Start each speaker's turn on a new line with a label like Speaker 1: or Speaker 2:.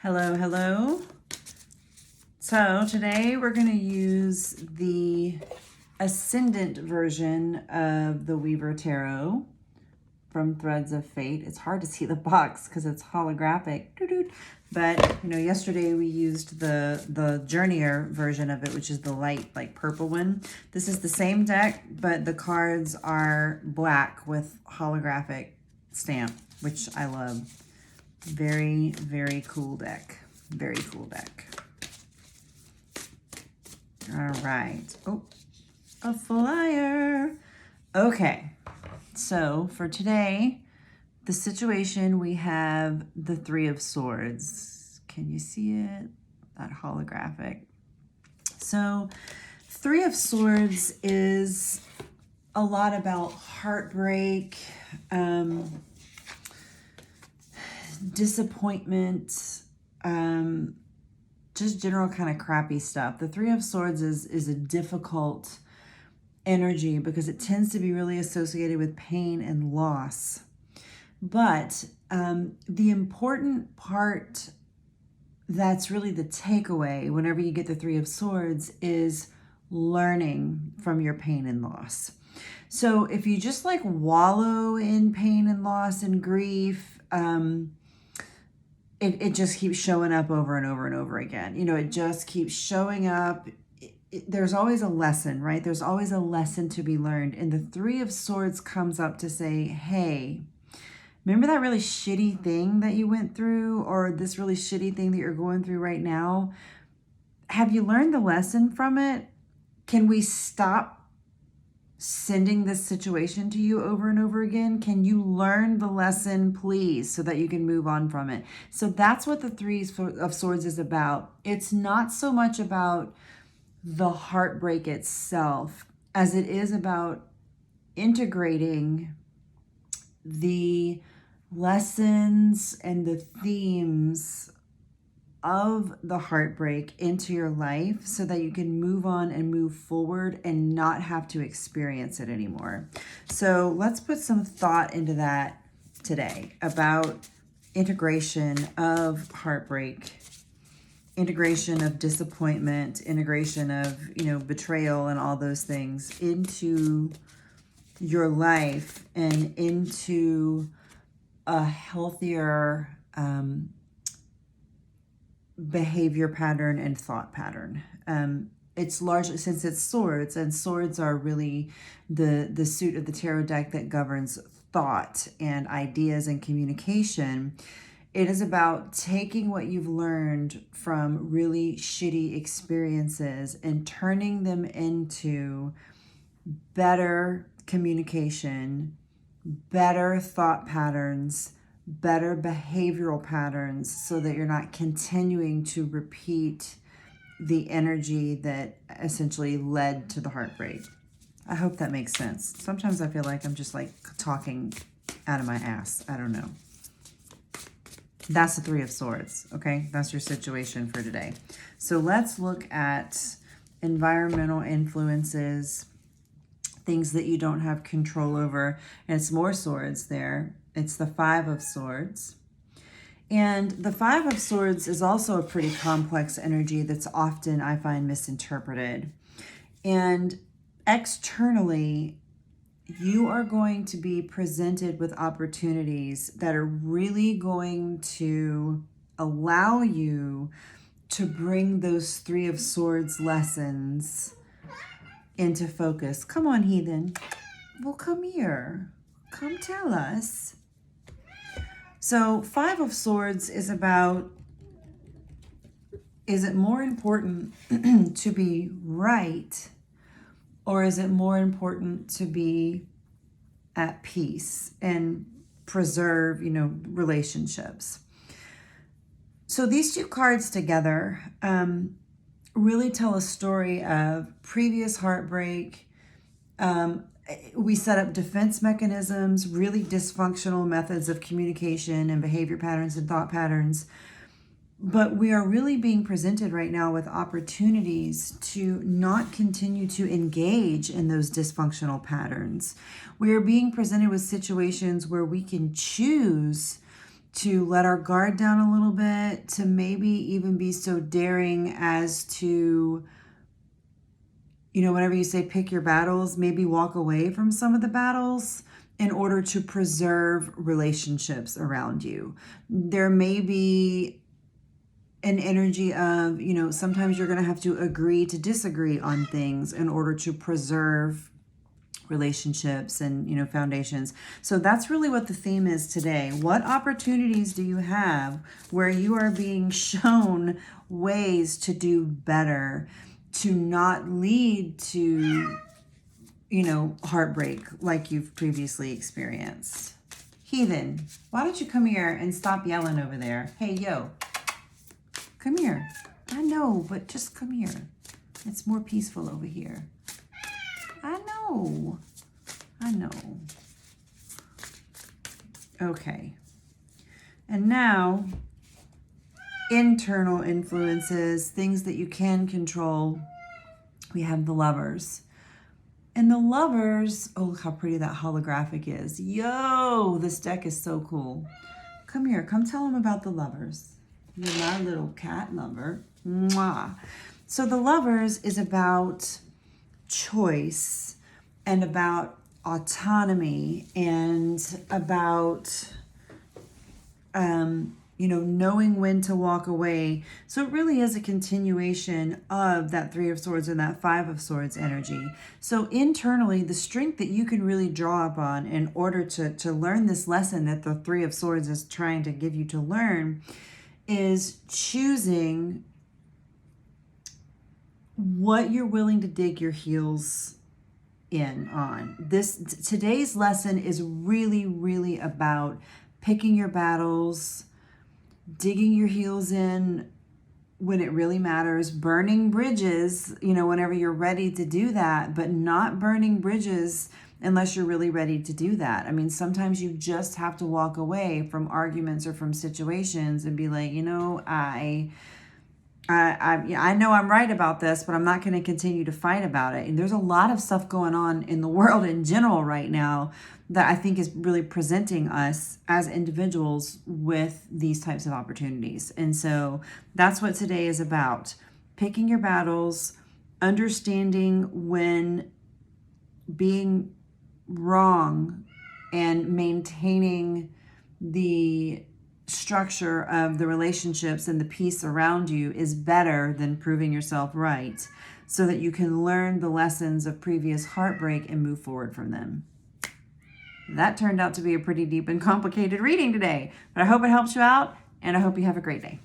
Speaker 1: Hello, hello. So today we're going to use the Ascendant version of the Weaver Tarot from Threads of Fate. It's hard to see the box because it's holographic. But, yesterday we used the Journeyer version of it, which is the light, like purple one. This is the same deck, but the cards are black with holographic stamp, which I love. Very, very cool deck. Very cool deck. All right. Oh, a flyer. Okay. So for today, the situation, we have the Three of Swords. Can you see it? That holographic. So Three of Swords is a lot about heartbreak, disappointment, just general kind of crappy stuff. The Three of Swords is a difficult energy because it tends to be really associated with pain and loss. But the important part that's really the takeaway whenever you get the Three of Swords is learning from your pain and loss. So if you just like wallow in pain and loss and grief, it just keeps showing up over and over and over again. It just keeps showing up. There's always a lesson, right? There's always a lesson to be learned. And the Three of Swords comes up to say, hey, remember that really shitty thing that you went through, or this really shitty thing that you're going through right now? Have you learned the lesson from it? Can we stop sending this situation to you over and over again? Can you learn the lesson, please, so that you can move on from it? So that's what the Three of Swords is about. It's not so much about the heartbreak itself as it is about integrating the lessons and the themes of the heartbreak into your life so that you can move on and move forward and not have to experience it anymore. So let's put some thought into that today about integration of heartbreak, integration of disappointment, integration of, betrayal and all those things into your life and into a healthier behavior pattern and thought pattern. It's largely, since it's swords, and swords are really the suit of the tarot deck that governs thought and ideas and communication. It is about taking what you've learned from really shitty experiences and turning them into better communication, better thought patterns, better behavioral patterns, so that you're not continuing to repeat the energy that essentially led to the heartbreak. I hope that makes sense. Sometimes I feel like I'm just like talking out of my ass. I don't know. That's the Three of Swords, okay? That's your situation for today. So let's look at environmental influences, things that you don't have control over. And it's more swords there. It's the Five of Swords. And the Five of Swords is also a pretty complex energy that's often, I find, misinterpreted. And externally, you are going to be presented with opportunities that are really going to allow you to bring those Three of Swords lessons into focus. Come on, Heathen. Well, come here. Come tell us. So Five of Swords is about, is it more important to be right, or is it more important to be at peace and preserve, relationships? So these two cards together really tell a story of previous heartbreak. We set up defense mechanisms, really dysfunctional methods of communication and behavior patterns and thought patterns. But we are really being presented right now with opportunities to not continue to engage in those dysfunctional patterns. We are being presented with situations where we can choose to let our guard down a little bit, to maybe even be so daring as to, whenever you say pick your battles, maybe walk away from some of the battles in order to preserve relationships around you. There may be an energy of, sometimes you're going to have to agree to disagree on things in order to preserve relationships and, foundations. So that's really what the theme is today. What opportunities do you have where you are being shown ways to do better, to not lead to, heartbreak like you've previously experienced? Heathen, why don't you come here and stop yelling over there? Hey, yo, come here. I know, but just come here. It's more peaceful over here. I know. Okay. And now, internal influences, things that you can control. We have the Lovers. And the Lovers, oh, look how pretty that holographic is. Yo, this deck is so cool. Come here, come tell them about the Lovers. You're my little cat lover. Mwah. So the Lovers is about choice and about autonomy and about, knowing when to walk away. So it really is a continuation of that Three of Swords and that Five of Swords energy. So internally, the strength that you can really draw upon in order to learn this lesson that the Three of Swords is trying to give you to learn is choosing what you're willing to dig your heels in on. Today's lesson is really, really about picking your battles, digging your heels in when it really matters, burning bridges, whenever you're ready to do that, but not burning bridges unless you're really ready to do that. I mean, sometimes you just have to walk away from arguments or from situations and be like, I know I'm right about this, but I'm not going to continue to fight about it. And there's a lot of stuff going on in the world in general right now that I think is really presenting us as individuals with these types of opportunities. And so that's what today is about. Picking your battles, understanding when being wrong, and maintaining the structure of the relationships and the peace around you is better than proving yourself right, so that you can learn the lessons of previous heartbreak and move forward from them. That turned out to be a pretty deep and complicated reading today, but I hope it helps you out, and I hope you have a great day.